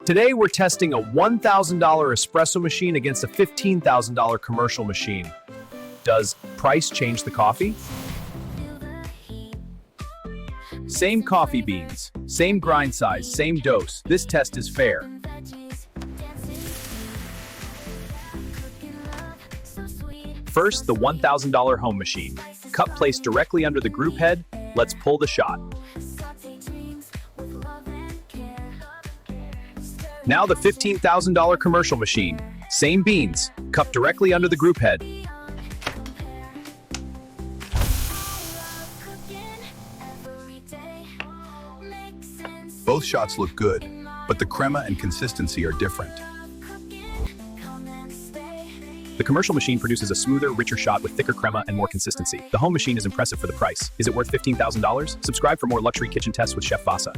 Today we're testing a $1,000 espresso machine against a $15,000 commercial machine. Does price change the coffee? Same coffee beans, same grind size, same dose. This test is fair. First, the $1,000 home machine. Cup placed directly under the group head. Let's pull the shot. Now the $15,000 commercial machine. Same beans, cup directly under the group head. Both shots look good, but the crema and consistency are different. The commercial machine produces a smoother, richer shot with thicker crema and more consistency. The home machine is impressive for the price. Is it worth $15,000? Subscribe for more luxury kitchen tests with Chef VASA.